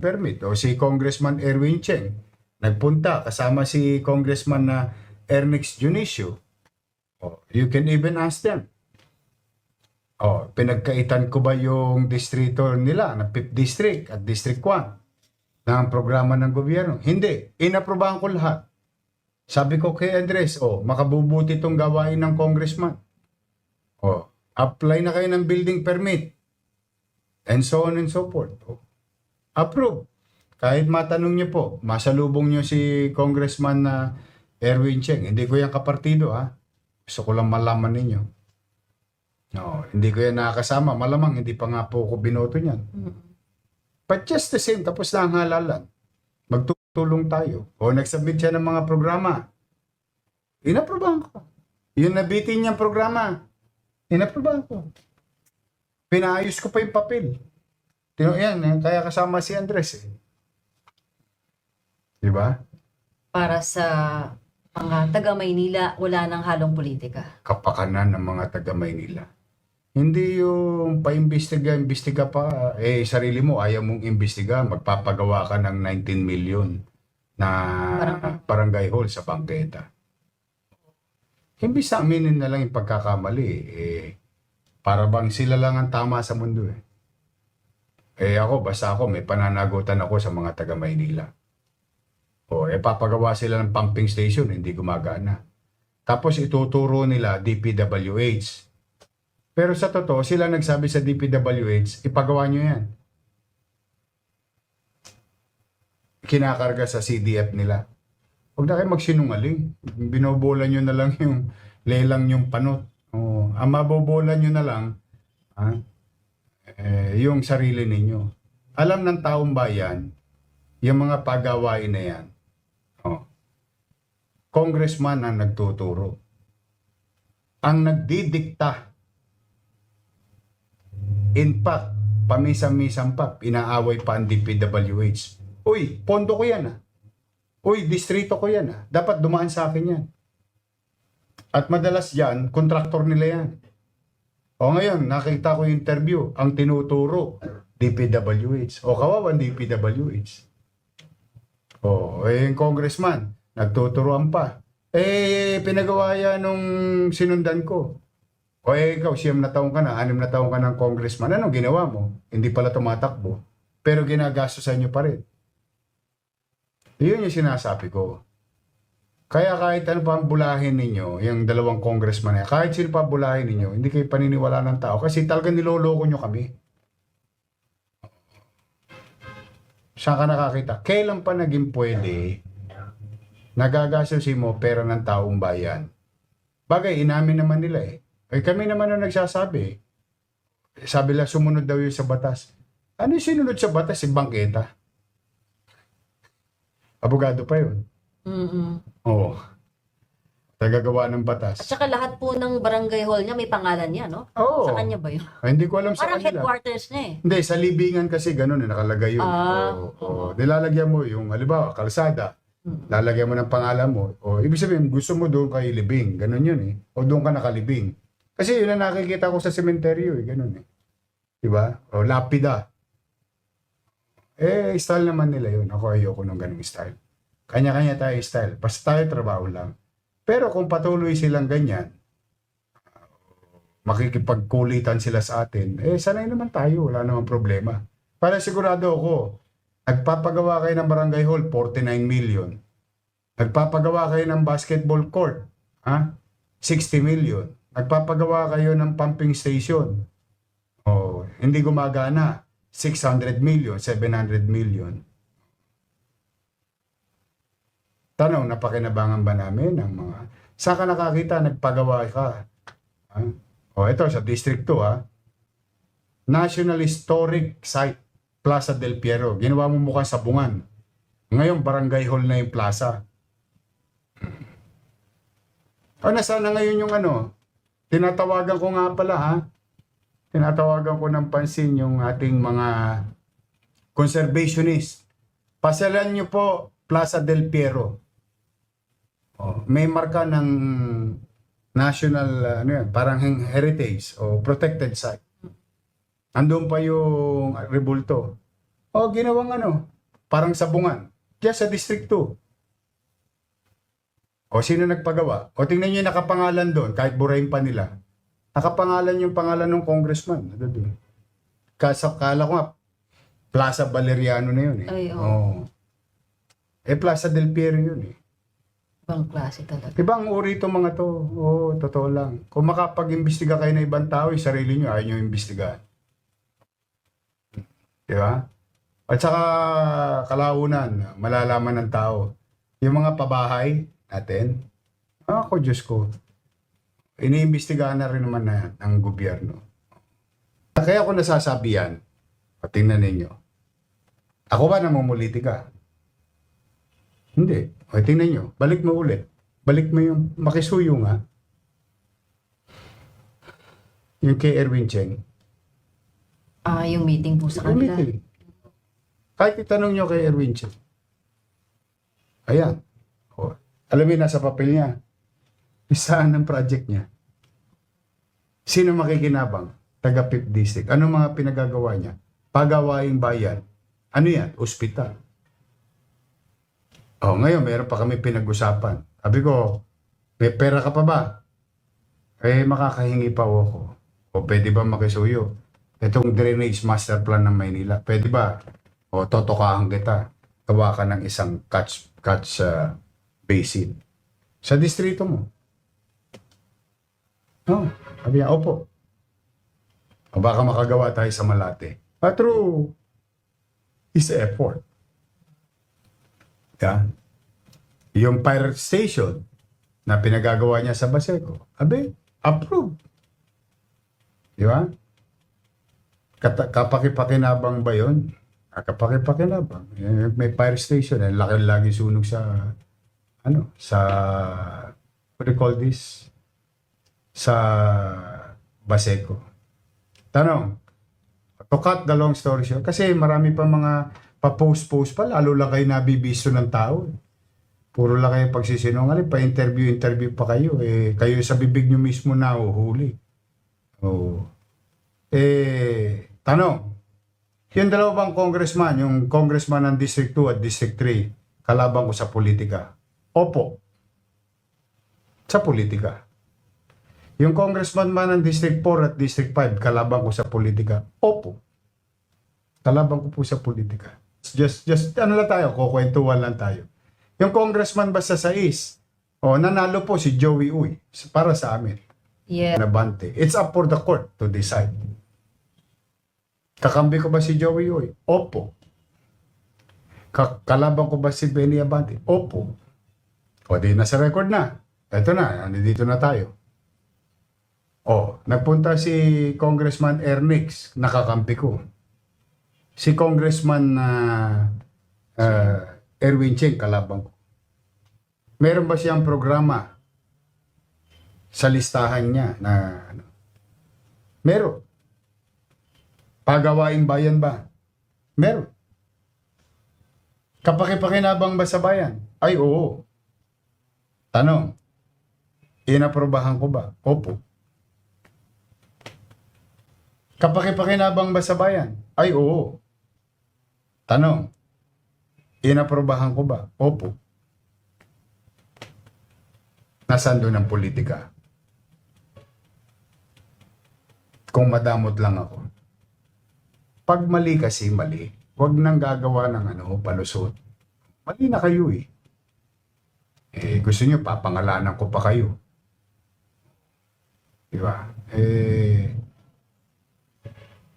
permit. O si Congressman Erwin Cheng, nagpunta kasama si Congressman na Ernest Junicio. You can even ask them. Pinagkaitan ko ba yung distrito nila na 5th District at District 1 ng programa ng gobyerno? Hindi. Inaprobahan ko lahat. Sabi ko kay Andres, makabubuti itong gawain ng congressman. Apply na kayo ng building permit. And so on and so forth. Approve. Kahit matanong niyo po, masalubong niyo si Congressman na Erwin Cheng. Hindi ko yan kapartido, ha? Gusto ko lang malaman ninyo. Hindi ko yan nakakasama. Malamang hindi pa nga po ako binoto niyan. But just the same, tapos na ang halalan. Magtutulong tayo. Nagsubmit siya ng mga programa. Inaprobahan ko. Yung nabitin niyang programa, inaprobahan ko. Pinaayos ko pa yung papel. Yan, kaya kasama si Andres. Diba? Para sa mga taga-Maynila, wala nang halong politika. Kapakanan ng mga taga-Maynila. Hindi yung pa-imbestiga pa, sarili mo, ayaw mong imbestiga, magpapagawa ka ng 19 million na barangay hall sa bangketa. Imbis sa aminin na lang yung pagkakamali, para bang sila lang ang tama sa mundo. Basta ako, may pananagutan ako sa mga taga-Maynila. Papagawa sila ng pumping station, hindi gumagana. Tapos ituturo nila DPWH. Pero sa totoo, sila nagsabi sa DPWH, ipagawa nyo yan. Kinakarga sa CDF nila. Huwag na kayo magsinungaling. Binobola nyo na lang yung lelang yung panot. Ang mabobola nyo na lang, yung sarili ninyo. Alam ng taong bayan, yung mga pagawain na yan, congressman ang nagtuturo. Ang nagdidikta. In fact, pamisam-misam pa, inaaway pa ang DPWH. Uy, pondo ko yan. Uy, distrito ko yan. Dapat dumaan sa akin yan. At madalas yan, kontraktor nila yan. Ngayon, nakita ko yung interview, ang tinuturo, DPWH. Kawawan DPWH. Yung congressman, nagtuturuan pa. Pinagawa yan nung sinundan ko. Ikaw, 6 na taon ka na, 6 na taon ka ng congressman. Anong ginawa mo? Hindi pala tumatakbo. Pero ginagastos sa inyo pa rin. Yun yung sinasabi ko. Kaya kahit ano pa ang bulahin ninyo, yung 2 congressman na, kahit sino pa bulahin ninyo, hindi kayo paniniwala ng tao. Kasi talagang niloloko nyo kami. Saan ka nakakita? Kailan pa naging pwede nagagastusin mo pera ng taong bayan? Bagay, inamin naman nila kami naman ang nagsasabi. Sabi lang, sumunod daw yun sa batas. Ano yung sinunod sa batas? Bangketa. Abogado pa yun. Tagagawa ng batas. At saka lahat po ng barangay hall niya may pangalan niya, no? Oo. Sa kanya ba yun? Hindi ko alam sa Parang kanila. headquarters niya Hindi, sa libingan kasi ganun nakalagay yun. Nilalagyan mo yung, halimbawa, kalsada. Lalagyan mo ng pangalan mo. Ibig sabihin, gusto mo doon kay libing. Ganun yun O doon ka nakalibing. Kasi yun ang nakikita ko sa sementeryo ganun Diba? Lapida. Style naman nila yun. Ako ayoko ng ganung style. Kanya-kanya tayo style. Basta tayo trabaho lang. Pero kung patuloy silang ganyan, makikipagkulitan sila sa atin, sanay naman tayo. Wala namang problema. Para sigurado ako, nagpapagawa kayo ng barangay hall, 49 million. Nagpapagawa kayo ng basketball court, 60 million. Nagpapagawa kayo ng pumping station. Hindi gumagana, 600 million, 700 million. Tanong, napakinabangan ba namin ng mga... Saan ka nakakita, nagpagawa ka? Ito, sa District 2, National Historic Site, Plaza del Piero. Ginawa mo mukhang sabungan. Ngayon, barangay hall na yung plaza. Nasaan na ngayon yung tinatawagan ko nga pala tinatawagan ko ng pansin yung ating mga conservationist. Pasyalan nyo po Plaza del Piero. May marka ng national parang heritage o protected site. Andun pa yung rebulto. O, ginawang parang sabungan. Diyan sa District 2. O, sino nagpagawa? O, tingnan niyo yung nakapangalan doon, kahit burahin pa nila. Nakapangalan yung pangalan ng congressman. Kala ko nga, Plaza Valeriano na yun eh. Ay, oo. Oo. Plaza del Piero yun eh. Ibang klase talaga. Ibang uri itong mga to. Oo, totoo lang. Kung makapag-imbestiga kayo ng ibang tao, yung sarili nyo, ayaw nyo imbestigahan. Di ba? At saka kalaunan, malalaman ng tao. Yung mga pabahay natin, ako Diyos ko, iniimbestigahan na rin naman na ng gobyerno. Kaya ako nasasabi yan, tingnan ninyo. Ako ba namumulitika? Hindi. O, tingnan nyo, balik mo ulit. Balik mo yung makisuyo nga. Yung kay Erwin Cheng. Yung meeting po sa kanila. Meeting. Kahit itanong nyo kay Erwin Cheng. Ayan. O, alam mo, nasa papel niya. Isahan ng project niya. Sino makikinabang? Taga 5th District. Ano mga pinagagawa niya? Pagawaing bayan. Ano yan? Ospital. Oh, ngayon, meron pa kami pinag-usapan. Sabi ko, may pera ka pa ba? Makakahingi pa ako. O pwede ba makisuyo? Itong drainage master plan ng Maynila. Pwede ba? O totokahan kita. Gawa ka ng isang catch basin. Sa distrito mo. Oh, sabi niya, opo. O baka makagawa tayo sa Malate. Through his effort. Yan. Yung pirate station na pinagagawa niya sa Baseco, approved. Di ba? Kapakipakinabang ba yun? Kapakipakinabang. May pirate station. Lagi sunog sa, what do you call this? Sa Baseco. Tanong, to cut the long story short, kasi marami pa mga pa-post pa, lalo lang kayo nabibisto ng tao. Puro lang kayo pagsisinungaling, pa-interview pa kayo. Kayo sa bibig nyo mismo na uhuli. Oh. Tanong, yung dalawang congressman, yung congressman ng District 2 at District 3, kalaban ko sa politika. Opo. Sa politika. Yung congressman man ng District 4 at District 5, kalaban ko sa politika. Opo. Kalaban ko po sa politika. Just lang tayo, kukwentuhan lang tayo. Yung congressman basta sa East, nanalo po si Joey Uy para sa amin. Yeah. Nabante. It's up for the court to decide. Kakambi ko ba si Joey Uy? Opo. Kalaban ko ba si Benny Abante? Opo. O di nasa record na. Ito na, nandito na tayo. Nagpunta si Congressman Ernix, nakakampi ko. Si Congressman Erwin Cheng, kalaban ko. Meron ba siyang programa sa listahan niya na meron? Pagawaing bayan ba? Meron. Kapakipakinabang ba sa bayan? Ay, oo. Tanong, inaprobahan ko ba? Opo. Kapakipakinabang ba sa bayan? Ay, oo. Tanong, inaprobahan ko ba? Opo. Nasaan doon ang politika? Kung madamot lang ako. Pag mali kasi mali, huwag nang gagawa ng palusot. Mali na kayo eh. Gusto nyo, papangalanan ko pa kayo. Diba?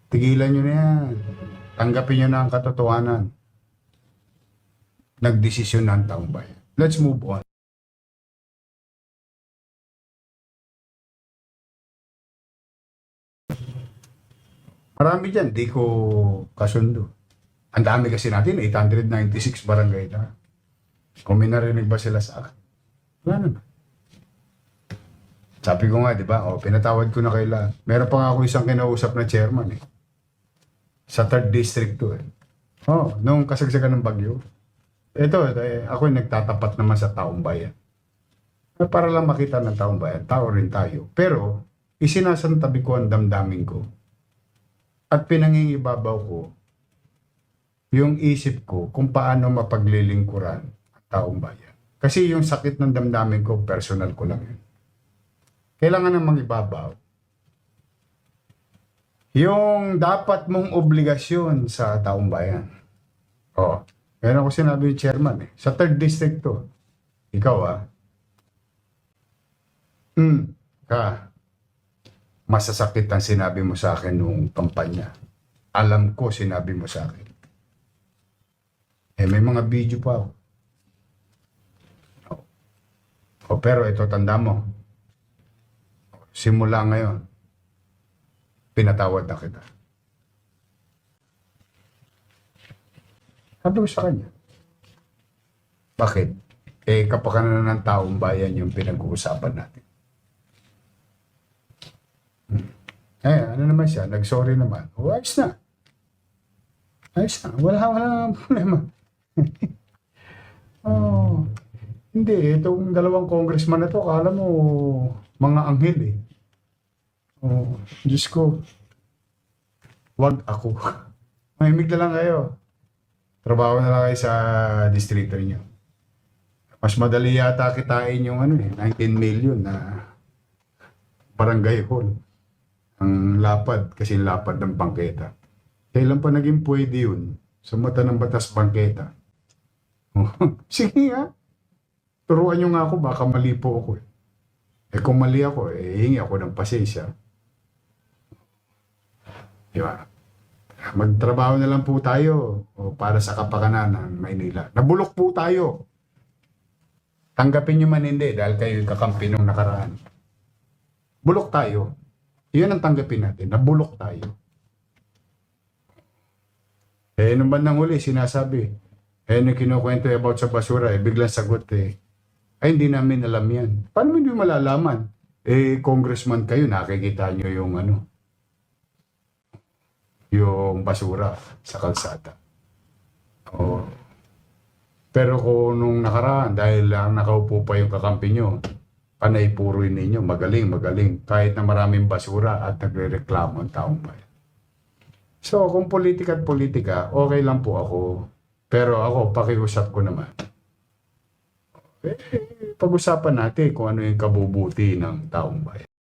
Tigilan nyo na yan. Tanggapin nyo na ang katotohanan. Nagdesisyon na ang taong bayan. Let's move on. Marami dyan, di ko kasundo. Ang dami kasi natin, 896 barangay na. Kung may narinig ba sila sa akin? Wala naman. Sabi ko nga, di ba? Pinatawad ko na kayo lahat. Meron pa nga ako isang kinausap na chairman sa 3rd District to nung kasagsagan ng bagyo. Ito, ako yung nagtatapat naman sa taong bayan. Para lang makita ng taong bayan, tao rin tayo. Pero, isinasantabi ko ang damdamin ko. At pinangingibabaw ko yung isip ko kung paano mapaglilingkuran ang taong bayan. Kasi yung sakit ng damdamin ko, personal ko lang yun. Kailangan namang ibabaw. Yung dapat mong obligasyon sa taong bayan. Oh, meron ko sinabi yung chairman eh. Sa 3rd district to. Ikaw masasakit ang sinabi mo sa akin nung kampanya. Alam ko sinabi mo sa akin. May mga video pa ako. Pero ito tanda mo. Simula ngayon, pinatawad na kita. Sabi ko sa kanya. Bakit? Kapakanan ng taong bayan yung pinag-uusapan natin. Ano naman siya? Nag-sorry naman. Ayos na. Ayos na. Wala problema. Hindi. Itong dalawang congressman na to, akala mo mga anghel eh. Diyos ko. Wag ako. Mahimik na lang kayo. Trabaho na lang kayo sa distrito niyo. Mas madali yata kitain yung 19 million na barangay hall. Ang lapad, kasi lapad ng bangketa. Kailan pa naging pwede yun? Sa mata ng batas bangketa. Sige nga. Turuan nyo nga ako, baka mali po ako eh. Kung mali ako, hingi ako ng pasensya. Diba? Magtrabaho na lang po tayo para sa kapakanan ng Maynila. Nabulok po tayo. Tanggapin nyo man hindi dahil kayo kakampi nung nakaraan. Bulok tayo. Yun ang tanggapin natin. Nabulok tayo. Nung bandang huli, sinasabi. Nung kinukwento about sa basura, biglang sagot ay hindi namin alam yan. Paano mo hindi malalaman? Congressman kayo, nakikita nyo yung yung basura sa kalsada. Pero kung nung nakaraan, dahil lang nakaupo pa yung kakampi nyo, panay puro ninyo, magaling. Kahit na maraming basura at nagre-reklamo ang taong bayan. So, kung politika at politika, okay lang po ako. Pero ako, pakiusap ko naman. Pag-usapan natin kung ano yung kabubuti ng taong bayan.